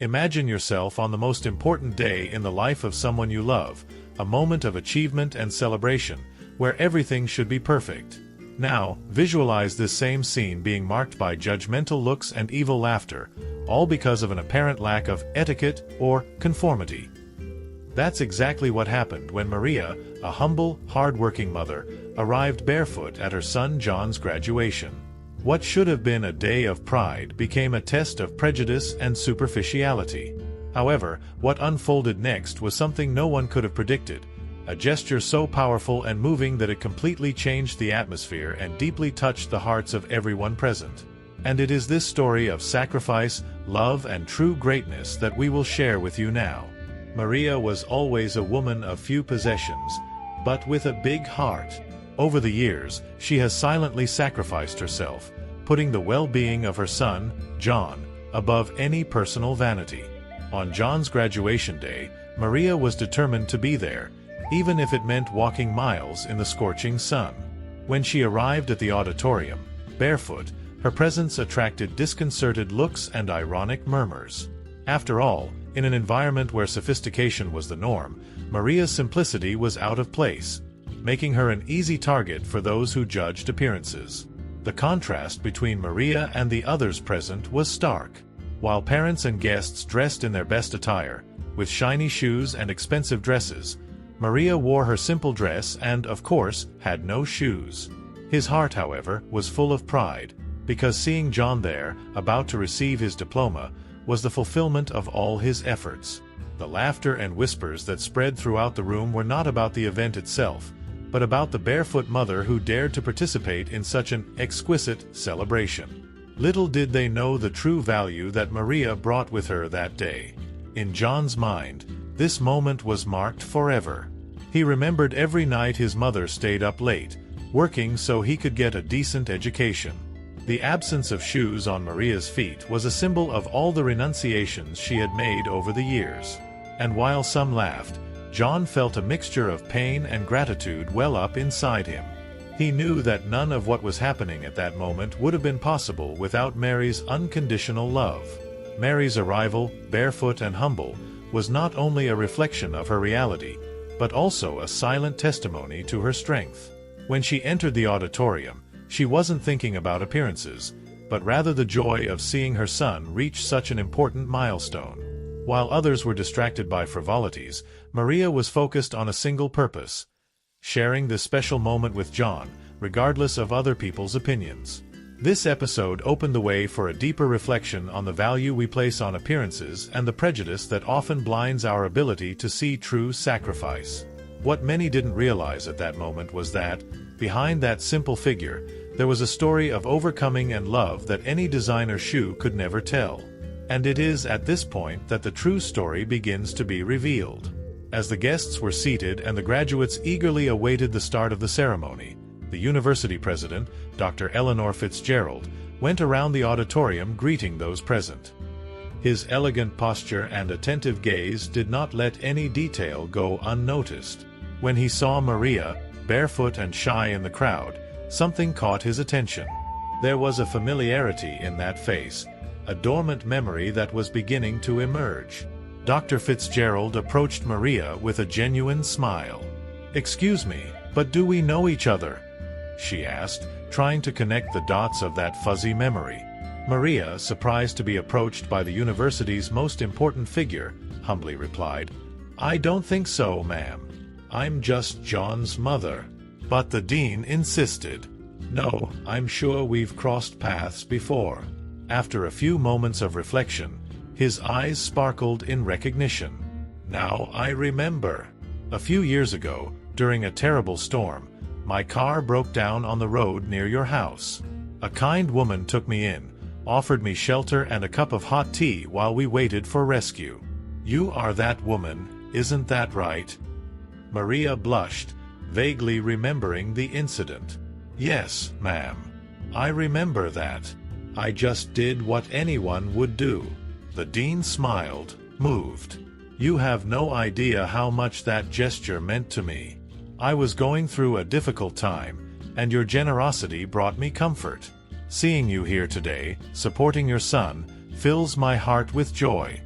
Imagine yourself on the most important day in the life of someone you love, a moment of achievement and celebration, where everything should be perfect. Now, visualize this same scene being marked by judgmental looks and evil laughter, all because of an apparent lack of etiquette or conformity. That's exactly what happened when Maria, a humble, hard-working mother, arrived barefoot at her son John's graduation. What should have been a day of pride became a test of prejudice and superficiality. However, what unfolded next was something no one could have predicted, a gesture so powerful and moving that it completely changed the atmosphere and deeply touched the hearts of everyone present. And it is this story of sacrifice, love, and true greatness that we will share with you now. Maria was always a woman of few possessions, but with a big heart. Over the years, she has silently sacrificed herself, putting the well-being of her son, John, above any personal vanity. On John's graduation day, Maria was determined to be there, even if it meant walking miles in the scorching sun. When she arrived at the auditorium, barefoot, her presence attracted disconcerted looks and ironic murmurs. After all, in an environment where sophistication was the norm, Maria's simplicity was out of place, making her an easy target for those who judged appearances. The contrast between Maria and the others present was stark. While parents and guests dressed in their best attire, with shiny shoes and expensive dresses, Maria wore her simple dress and, of course, had no shoes. His heart, however, was full of pride, because seeing John there, about to receive his diploma, was the fulfillment of all his efforts. The laughter and whispers that spread throughout the room were not about the event itself, but about the barefoot mother who dared to participate in such an exquisite celebration. Little did they know the true value that Maria brought with her that day. In John's mind, this moment was marked forever. He remembered every night his mother stayed up late, working so he could get a decent education. The absence of shoes on Maria's feet was a symbol of all the renunciations she had made over the years. And while some laughed, John felt a mixture of pain and gratitude well up inside him. He knew that none of what was happening at that moment would have been possible without Mary's unconditional love. Mary's arrival, barefoot and humble, was not only a reflection of her reality, but also a silent testimony to her strength. When she entered the auditorium, she wasn't thinking about appearances, but rather the joy of seeing her son reach such an important milestone. While others were distracted by frivolities, Maria was focused on a single purpose: sharing this special moment with John, regardless of other people's opinions. This episode opened the way for a deeper reflection on the value we place on appearances and the prejudice that often blinds our ability to see true sacrifice. What many didn't realize at that moment was that, behind that simple figure, there was a story of overcoming and love that any designer shoe could never tell. And it is at this point that the true story begins to be revealed. As the guests were seated and the graduates eagerly awaited the start of the ceremony, the university president, Dr. Eleanor Fitzgerald, went around the auditorium greeting those present. His elegant posture and attentive gaze did not let any detail go unnoticed. When he saw Maria, barefoot and shy in the crowd, something caught his attention. There was a familiarity in that face, a dormant memory that was beginning to emerge. Dr. Fitzgerald approached Maria with a genuine smile. "Excuse me, but do we know each other?" she asked, trying to connect the dots of that fuzzy memory. Maria, surprised to be approached by the university's most important figure, humbly replied, "I don't think so, ma'am. I'm just John's mother." But the dean insisted. "No, I'm sure we've crossed paths before." After a few moments of reflection, his eyes sparkled in recognition. "Now I remember. A few years ago, during a terrible storm, my car broke down on the road near your house. A kind woman took me in, offered me shelter and a cup of hot tea while we waited for rescue. You are that woman, isn't that right?" Maria blushed, vaguely remembering the incident. "Yes, ma'am. I remember that. I just did what anyone would do." The dean smiled, moved. "You have no idea how much that gesture meant to me. I was going through a difficult time, and your generosity brought me comfort. Seeing you here today, supporting your son, fills my heart with joy."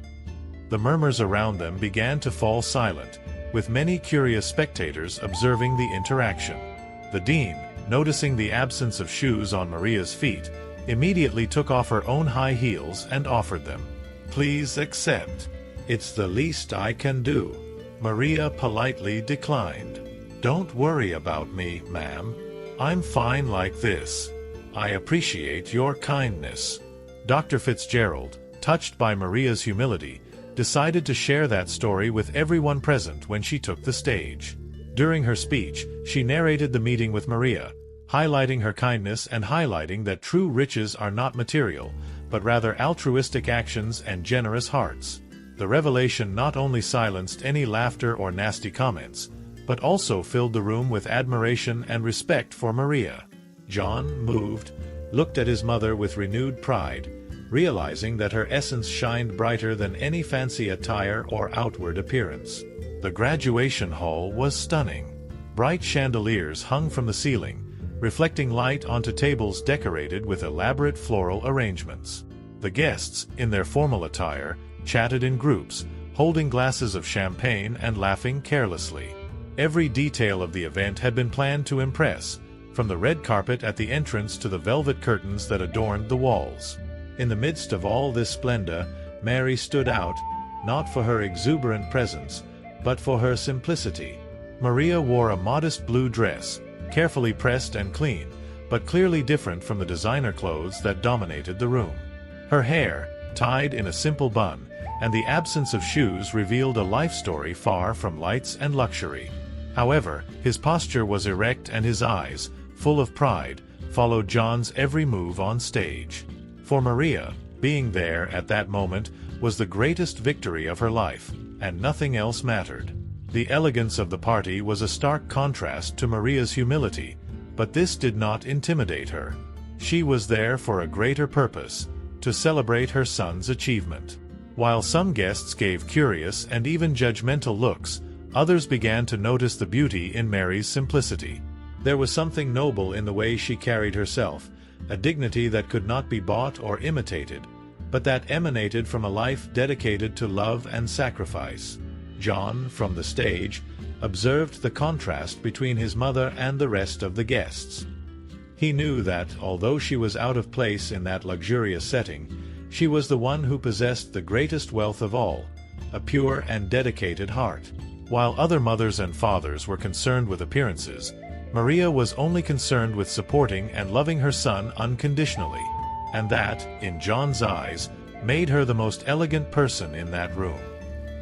The murmurs around them began to fall silent, with many curious spectators observing the interaction. The dean, noticing the absence of shoes on Maria's feet, immediately took off her own high heels and offered them. "Please accept. It's the least I can do." Maria politely declined. "Don't worry about me, ma'am. I'm fine like this. I appreciate your kindness." Dr. Fitzgerald, touched by Maria's humility, decided to share that story with everyone present when she took the stage. During her speech, she narrated the meeting with Maria, highlighting her kindness and highlighting that true riches are not material, but rather altruistic actions and generous hearts. The revelation not only silenced any laughter or nasty comments, but also filled the room with admiration and respect for Maria. John, moved, looked at his mother with renewed pride, realizing that her essence shined brighter than any fancy attire or outward appearance. The graduation hall was stunning. Bright chandeliers hung from the ceiling, reflecting light onto tables decorated with elaborate floral arrangements. The guests, in their formal attire, chatted in groups, holding glasses of champagne and laughing carelessly. Every detail of the event had been planned to impress, from the red carpet at the entrance to the velvet curtains that adorned the walls. In the midst of all this splendor, Mary stood out, not for her exuberant presence, but for her simplicity. Maria wore a modest blue dress, carefully pressed and clean, but clearly different from the designer clothes that dominated the room. Her hair, tied in a simple bun, and the absence of shoes revealed a life story far from lights and luxury. However, his posture was erect and his eyes, full of pride, followed John's every move on stage. For Maria, being there at that moment was the greatest victory of her life, and nothing else mattered. The elegance of the party was a stark contrast to Maria's humility, but this did not intimidate her. She was there for a greater purpose, to celebrate her son's achievement. While some guests gave curious and even judgmental looks, others began to notice the beauty in Mary's simplicity. There was something noble in the way she carried herself, a dignity that could not be bought or imitated, but that emanated from a life dedicated to love and sacrifice. John, from the stage, observed the contrast between his mother and the rest of the guests. He knew that, although she was out of place in that luxurious setting, she was the one who possessed the greatest wealth of all, a pure and dedicated heart. While other mothers and fathers were concerned with appearances, Maria was only concerned with supporting and loving her son unconditionally, and that, in John's eyes, made her the most elegant person in that room.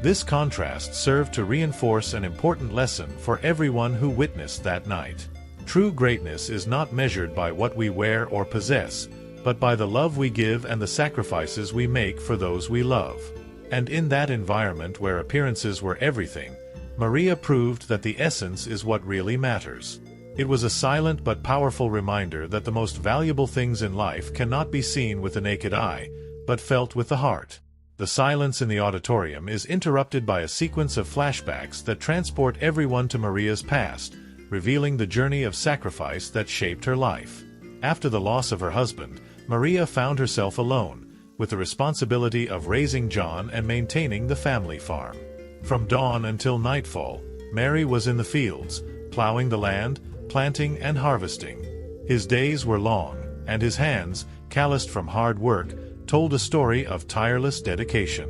This contrast served to reinforce an important lesson for everyone who witnessed that night. True greatness is not measured by what we wear or possess, but by the love we give and the sacrifices we make for those we love. And in that environment where appearances were everything, Maria proved that the essence is what really matters. It was a silent but powerful reminder that the most valuable things in life cannot be seen with the naked eye, but felt with the heart. The silence in the auditorium is interrupted by a sequence of flashbacks that transport everyone to Maria's past, revealing the journey of sacrifice that shaped her life. After the loss of her husband, Maria found herself alone, with the responsibility of raising John and maintaining the family farm. From dawn until nightfall, Mary was in the fields, plowing the land, planting and harvesting. His days were long, and his hands, calloused from hard work, told a story of tireless dedication.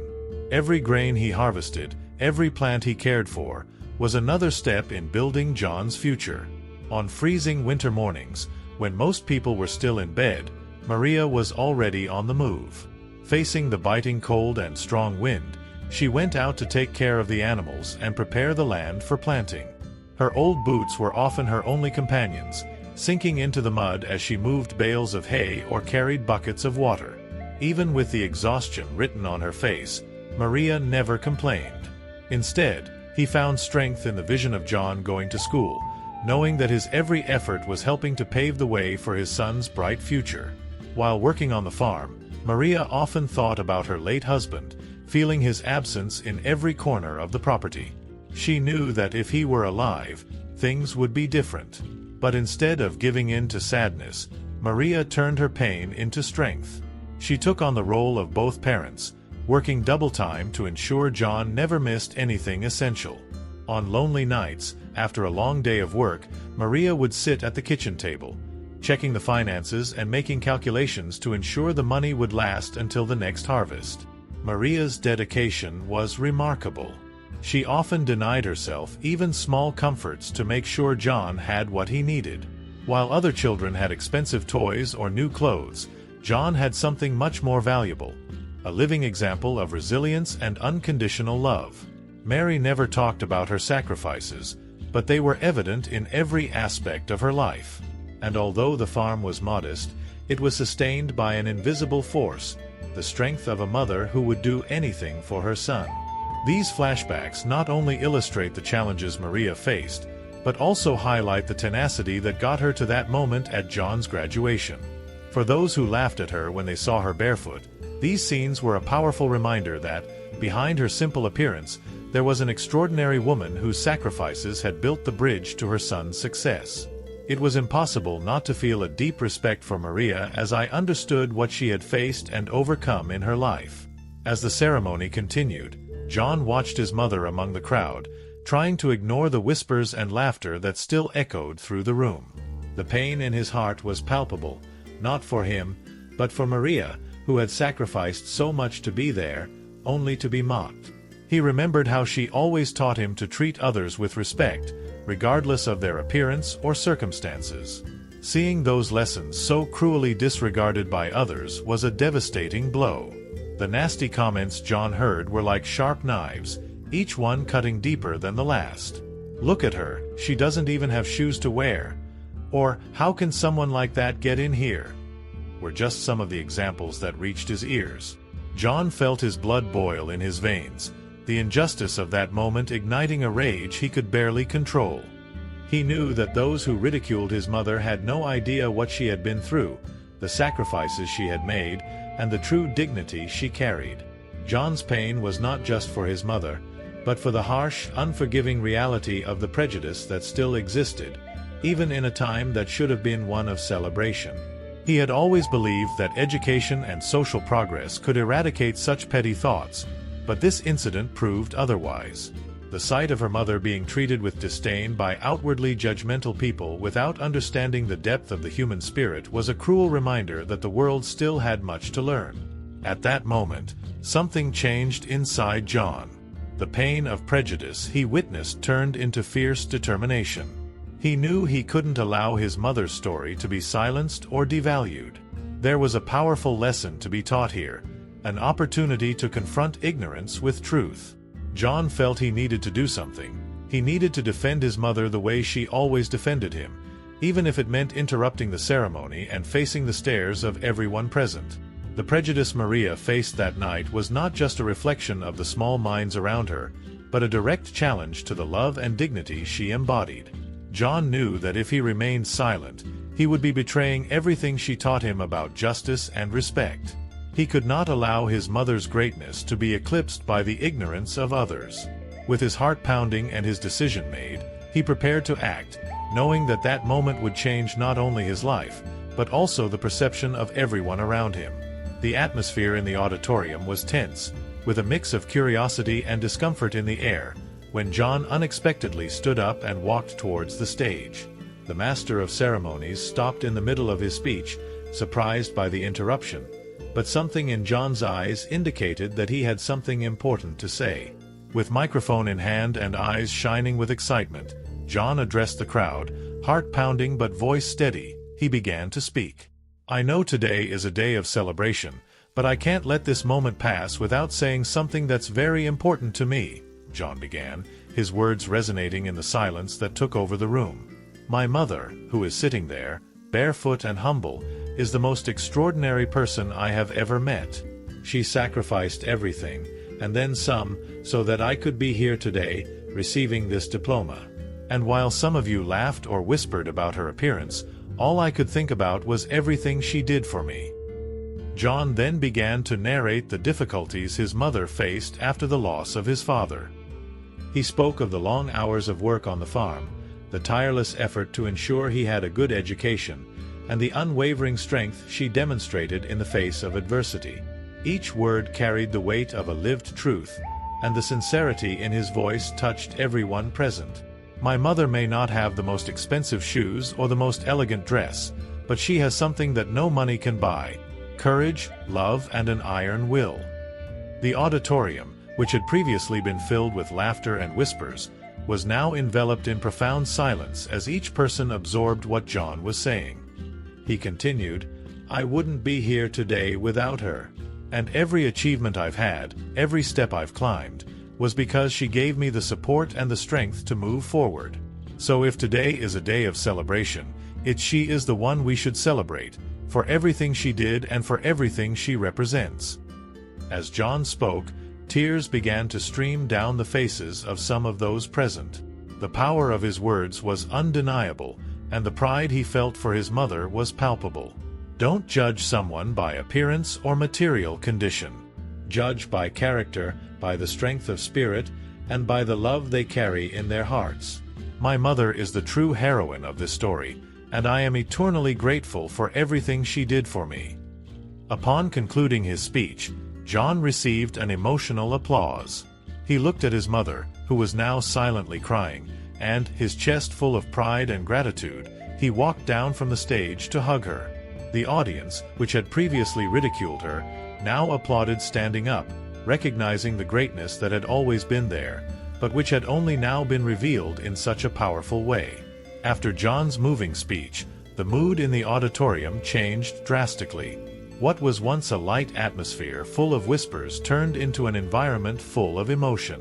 Every grain he harvested, every plant he cared for, was another step in building John's future. On freezing winter mornings, when most people were still in bed, Maria was already on the move. Facing the biting cold and strong wind, she went out to take care of the animals and prepare the land for planting. Her old boots were often her only companions, sinking into the mud as she moved bales of hay or carried buckets of water. Even with the exhaustion written on her face, Maria never complained. Instead, he found strength in the vision of John going to school, knowing that his every effort was helping to pave the way for his son's bright future. While working on the farm, Maria often thought about her late husband, feeling his absence in every corner of the property. She knew that if he were alive, things would be different. But instead of giving in to sadness, Maria turned her pain into strength. She took on the role of both parents, working double time to ensure John never missed anything essential. On lonely nights, after a long day of work, Maria would sit at the kitchen table, checking the finances and making calculations to ensure the money would last until the next harvest. Maria's dedication was remarkable. She often denied herself even small comforts to make sure John had what he needed. While other children had expensive toys or new clothes, John had something much more valuable: a living example of resilience and unconditional love. Mary never talked about her sacrifices, but they were evident in every aspect of her life. And although the farm was modest, it was sustained by an invisible force, the strength of a mother who would do anything for her son. These flashbacks not only illustrate the challenges Maria faced, but also highlight the tenacity that got her to that moment at John's graduation. For those who laughed at her when they saw her barefoot, these scenes were a powerful reminder that, behind her simple appearance, there was an extraordinary woman whose sacrifices had built the bridge to her son's success. It was impossible not to feel a deep respect for Maria as I understood what she had faced and overcome in her life. As the ceremony continued, John watched his mother among the crowd, trying to ignore the whispers and laughter that still echoed through the room. The pain in his heart was palpable, not for him, but for Maria, who had sacrificed so much to be there, only to be mocked. He remembered how she always taught him to treat others with respect, regardless of their appearance or circumstances. Seeing those lessons so cruelly disregarded by others was a devastating blow. The nasty comments John heard were like sharp knives, each one cutting deeper than the last. "Look at her, she doesn't even have shoes to wear." Or, "How can someone like that get in here?" were just some of the examples that reached his ears. John felt his blood boil in his veins, the injustice of that moment igniting a rage he could barely control. He knew that those who ridiculed his mother had no idea what she had been through, the sacrifices she had made, and the true dignity she carried. John's pain was not just for his mother, but for the harsh, unforgiving reality of the prejudice that still existed, even in a time that should have been one of celebration. He had always believed that education and social progress could eradicate such petty thoughts, but this incident proved otherwise. The sight of her mother being treated with disdain by outwardly judgmental people without understanding the depth of the human spirit was a cruel reminder that the world still had much to learn. At that moment, something changed inside John. The pain of prejudice he witnessed turned into fierce determination. He knew he couldn't allow his mother's story to be silenced or devalued. There was a powerful lesson to be taught here, an opportunity to confront ignorance with truth. John felt he needed to do something. He needed to defend his mother the way she always defended him, even if it meant interrupting the ceremony and facing the stares of everyone present. The prejudice Maria faced that night was not just a reflection of the small minds around her, but a direct challenge to the love and dignity she embodied. John knew that if he remained silent, he would be betraying everything she taught him about justice and respect. He could not allow his mother's greatness to be eclipsed by the ignorance of others. With his heart pounding and his decision made, he prepared to act, knowing that that moment would change not only his life, but also the perception of everyone around him. The atmosphere in the auditorium was tense, with a mix of curiosity and discomfort in the air, when John unexpectedly stood up and walked towards the stage. The master of ceremonies stopped in the middle of his speech, surprised by the interruption, but something in John's eyes indicated that he had something important to say. With microphone in hand and eyes shining with excitement, John addressed the crowd, heart pounding but voice steady. He began to speak. "I know today is a day of celebration, but I can't let this moment pass without saying something that's very important to me," John began, his words resonating in the silence that took over the room. "My mother, who is sitting there, barefoot and humble, is the most extraordinary person I have ever met. She sacrificed everything, and then some, so that I could be here today, receiving this diploma. And while some of you laughed or whispered about her appearance, all I could think about was everything she did for me." John then began to narrate the difficulties his mother faced after the loss of his father. He spoke of the long hours of work on the farm, the tireless effort to ensure he had a good education, and the unwavering strength she demonstrated in the face of adversity. Each word carried the weight of a lived truth, and the sincerity in his voice touched everyone present. My mother may not have the most expensive shoes or the most elegant dress, but she has something that no money can buy: courage, love, and an iron will. The auditorium, which had previously been filled with laughter and whispers, was now enveloped in profound silence as each person absorbed what John was saying. He continued, "I wouldn't be here today without her. And every achievement I've had, every step I've climbed, was because she gave me the support and the strength to move forward. So if today is a day of celebration, she is the one we should celebrate, for everything she did and for everything she represents." As John spoke, tears began to stream down the faces of some of those present. The power of his words was undeniable, and the pride he felt for his mother was palpable. Don't judge someone by appearance or material condition. Judge by character, by the strength of spirit, and by the love they carry in their hearts. My mother is the true heroine of this story, and I am eternally grateful for everything she did for me. Upon concluding his speech, John received an emotional applause. He looked at his mother, who was now silently crying, and, his chest full of pride and gratitude, he walked down from the stage to hug her. The audience, which had previously ridiculed her, now applauded standing up, recognizing the greatness that had always been there, but which had only now been revealed in such a powerful way. After John's moving speech, the mood in the auditorium changed drastically. What was once a light atmosphere full of whispers turned into an environment full of emotion.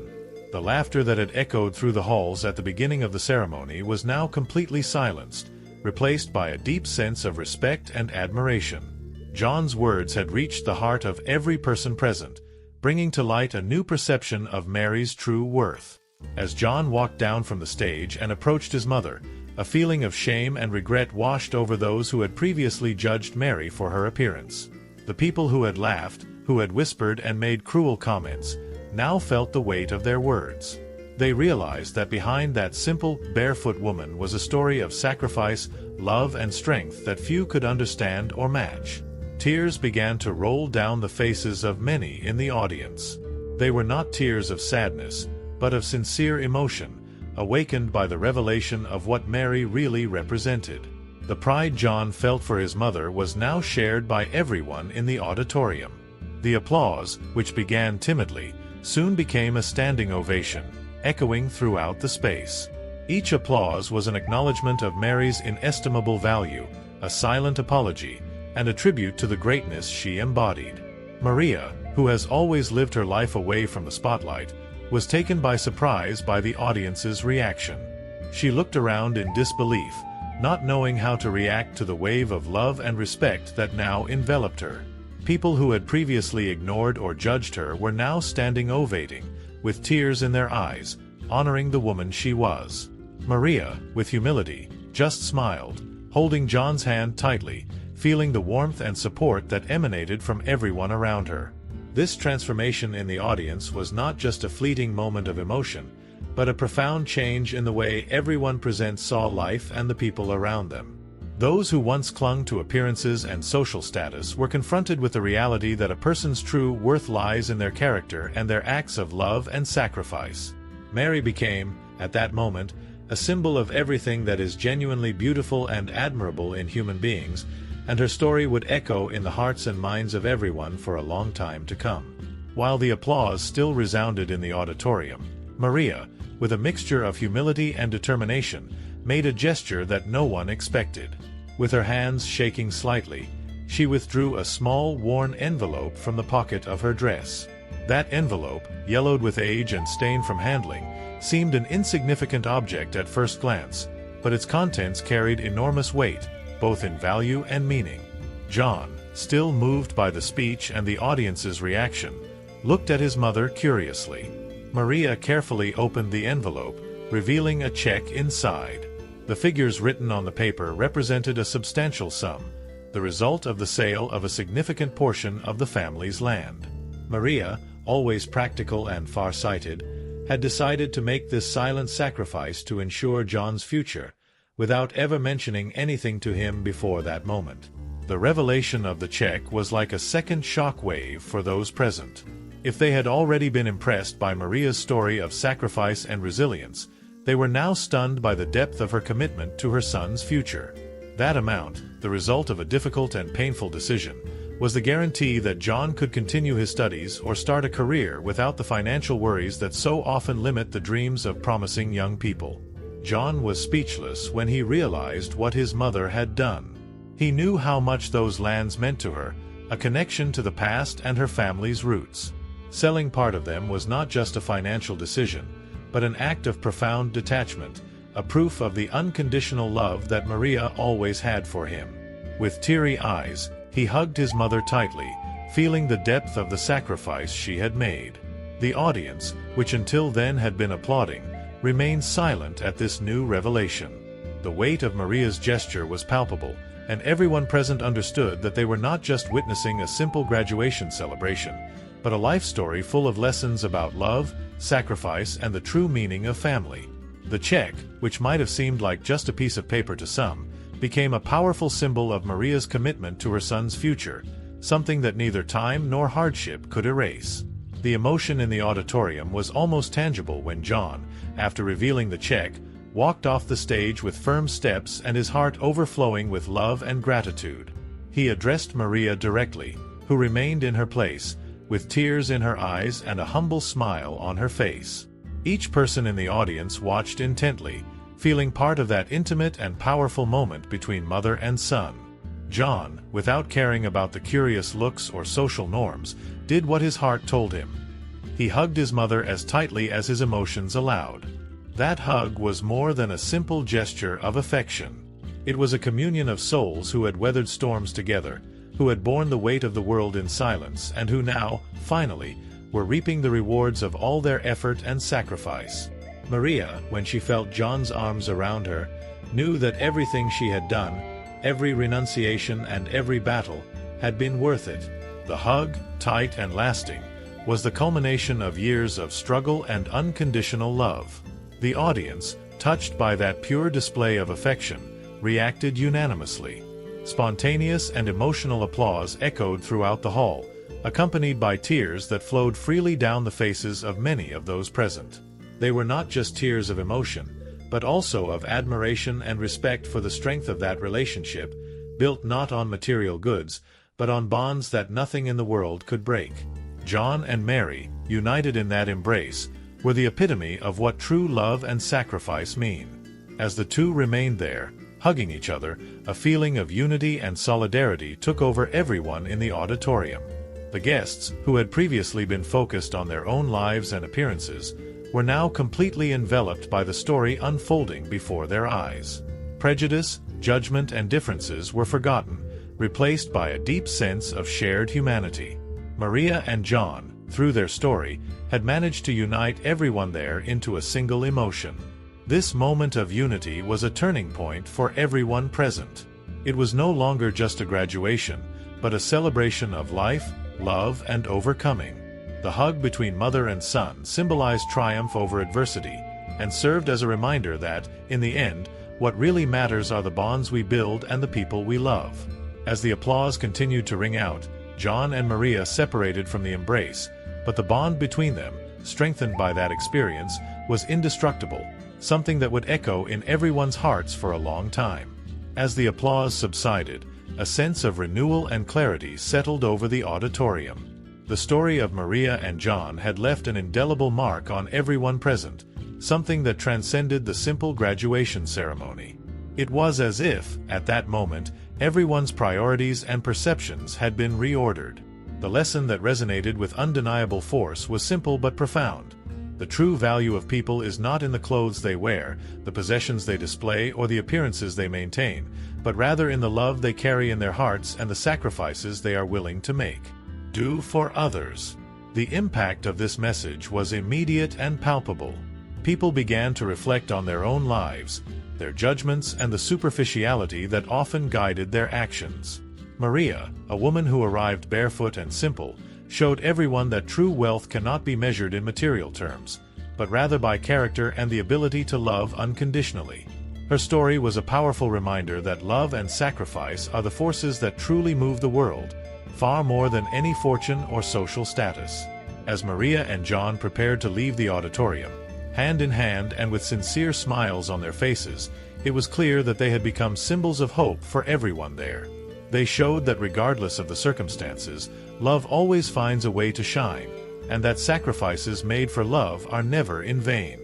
The laughter that had echoed through the halls at the beginning of the ceremony was now completely silenced, replaced by a deep sense of respect and admiration. John's words had reached the heart of every person present, bringing to light a new perception of Mary's true worth. As John walked down from the stage and approached his mother, a feeling of shame and regret washed over those who had previously judged Mary for her appearance. The people who had laughed, who had whispered and made cruel comments, now felt the weight of their words. They realized that behind that simple, barefoot woman was a story of sacrifice, love, and strength that few could understand or match. Tears began to roll down the faces of many in the audience. They were not tears of sadness, but of sincere emotion, awakened by the revelation of what Mary really represented. The pride John felt for his mother was now shared by everyone in the auditorium. The applause, which began timidly, soon became a standing ovation, echoing throughout the space. Each applause was an acknowledgement of Mary's inestimable value, a silent apology, and a tribute to the greatness she embodied. Maria, who has always lived her life away from the spotlight, was taken by surprise by the audience's reaction. She looked around in disbelief, not knowing how to react to the wave of love and respect that now enveloped her. People who had previously ignored or judged her were now standing ovating, with tears in their eyes, honoring the woman she was. Maria, with humility, just smiled, holding John's hand tightly, feeling the warmth and support that emanated from everyone around her. This transformation in the audience was not just a fleeting moment of emotion, but a profound change in the way everyone present saw life and the people around them. Those who once clung to appearances and social status were confronted with the reality that a person's true worth lies in their character and their acts of love and sacrifice. Mary became, at that moment, a symbol of everything that is genuinely beautiful and admirable in human beings, and her story would echo in the hearts and minds of everyone for a long time to come. While the applause still resounded in the auditorium, Maria, with a mixture of humility and determination, made a gesture that no one expected. With her hands shaking slightly, she withdrew a small, worn envelope from the pocket of her dress. That envelope, yellowed with age and stained from handling, seemed an insignificant object at first glance, but its contents carried enormous weight, both in value and meaning. John, still moved by the speech and the audience's reaction, looked at his mother curiously. Maria carefully opened the envelope, revealing a check inside. The figures written on the paper represented a substantial sum, the result of the sale of a significant portion of the family's land. Maria, always practical and far-sighted, had decided to make this silent sacrifice to ensure John's future, without ever mentioning anything to him before that moment. the revelation of the check was like a second shock wave for those present. If they had already been impressed by Maria's story of sacrifice and resilience, they were now stunned by the depth of her commitment to her son's future. That amount, the result of a difficult and painful decision, was the guarantee that John could continue his studies or start a career without the financial worries that so often limit the dreams of promising young people. John was speechless when he realized what his mother had done. He knew how much those lands meant to her, a connection to the past and her family's roots. Selling part of them was not just a financial decision, but an act of profound detachment, a proof of the unconditional love that Maria always had for him. With teary eyes, he hugged his mother tightly, feeling the depth of the sacrifice she had made. The audience, which until then had been applauding, remained silent at this new revelation. The weight of Maria's gesture was palpable, and everyone present understood that they were not just witnessing a simple graduation celebration, but a life story full of lessons about love, sacrifice, and the true meaning of family. The check, which might have seemed like just a piece of paper to some, became a powerful symbol of Maria's commitment to her son's future, something that neither time nor hardship could erase. The emotion in the auditorium was almost tangible when John, after revealing the check, walked off the stage with firm steps and his heart overflowing with love and gratitude. He addressed Maria directly, who remained in her place, with tears in her eyes and a humble smile on her face. Each person in the audience watched intently, feeling part of that intimate and powerful moment between mother and son. John, without caring about the curious looks or social norms, did what his heart told him. He hugged his mother as tightly as his emotions allowed. That hug was more than a simple gesture of affection. It was a communion of souls who had weathered storms together, who had borne the weight of the world in silence, and who now, finally, were reaping the rewards of all their effort and sacrifice. Maria, when she felt John's arms around her, knew that everything she had done, every renunciation and every battle, had been worth it. The hug, tight and lasting, was the culmination of years of struggle and unconditional love. The audience, touched by that pure display of affection, reacted unanimously. Spontaneous and emotional applause echoed throughout the hall, accompanied by tears that flowed freely down the faces of many of those present. They were not just tears of emotion, but also of admiration and respect for the strength of that relationship, built not on material goods, but on bonds that nothing in the world could break. John and Mary, united in that embrace, were the epitome of what true love and sacrifice mean. As the two remained there, hugging each other, a feeling of unity and solidarity took over everyone in the auditorium. The guests, who had previously been focused on their own lives and appearances, were now completely enveloped by the story unfolding before their eyes. Prejudice, judgment, and differences were forgotten, replaced by a deep sense of shared humanity. Maria and John, through their story, had managed to unite everyone there into a single emotion. This moment of unity was a turning point for everyone present. It was no longer just a graduation, but a celebration of life, love, and overcoming. The hug between mother and son symbolized triumph over adversity, and served as a reminder that, in the end, what really matters are the bonds we build and the people we love. As the applause continued to ring out, John and Maria separated from the embrace, but the bond between them, strengthened by that experience, was indestructible, something that would echo in everyone's hearts for a long time. As the applause subsided, a sense of renewal and clarity settled over the auditorium. The story of Maria and John had left an indelible mark on everyone present, something that transcended the simple graduation ceremony. It was as if, at that moment, everyone's priorities and perceptions had been reordered. The lesson that resonated with undeniable force was simple but profound. The true value of people is not in the clothes they wear, the possessions they display, or the appearances they maintain, but rather in the love they carry in their hearts and the sacrifices they are willing to make. Do for others. The impact of this message was immediate and palpable. People began to reflect on their own lives, their judgments, and the superficiality that often guided their actions. Maria, a woman who arrived barefoot and simple, showed everyone that true wealth cannot be measured in material terms, but rather by character and the ability to love unconditionally. Her story was a powerful reminder that love and sacrifice are the forces that truly move the world, far more than any fortune or social status. As Maria and John prepared to leave the auditorium, hand in hand and with sincere smiles on their faces, it was clear that they had become symbols of hope for everyone there. They showed that regardless of the circumstances, love always finds a way to shine, and that sacrifices made for love are never in vain.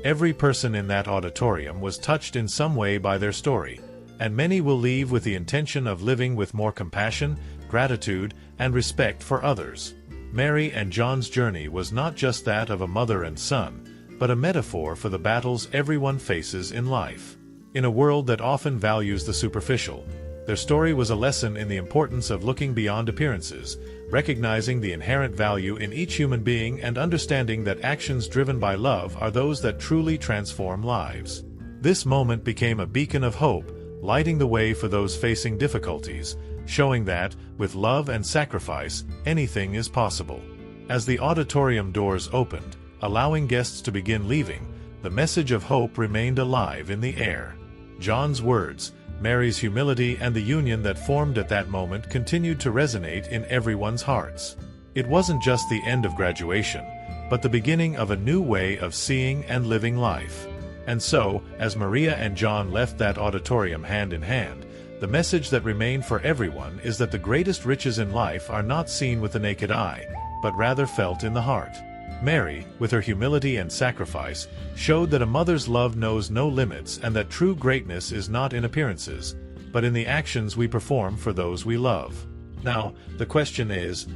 Every person in that auditorium was touched in some way by their story, and many will leave with the intention of living with more compassion, gratitude, and respect for others. Mary and John's journey was not just that of a mother and son, but a metaphor for the battles everyone faces in life. In a world that often values the superficial, their story was a lesson in the importance of looking beyond appearances, recognizing the inherent value in each human being and understanding that actions driven by love are those that truly transform lives. This moment became a beacon of hope, lighting the way for those facing difficulties, showing that, with love and sacrifice, anything is possible. As the auditorium doors opened, allowing guests to begin leaving, the message of hope remained alive in the air. John's words, Mary's humility, and the union that formed at that moment continued to resonate in everyone's hearts. It wasn't just the end of graduation, but the beginning of a new way of seeing and living life. And so, as Maria and John left that auditorium hand in hand, the message that remained for everyone is that the greatest riches in life are not seen with the naked eye, but rather felt in the heart. Mary, with her humility and sacrifice, showed that a mother's love knows no limits and that true greatness is not in appearances, but in the actions we perform for those we love. Now, the question is,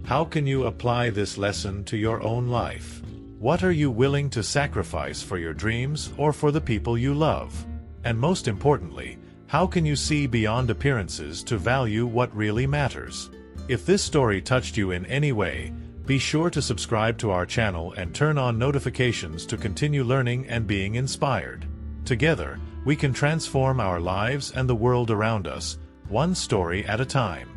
how can you apply this lesson to your own life? What are you willing to sacrifice for your dreams or for the people you love? And most importantly, how can you see beyond appearances to value what really matters? If this story touched you in any way, be sure to subscribe to our channel and turn on notifications to continue learning and being inspired. Together, we can transform our lives and the world around us, one story at a time.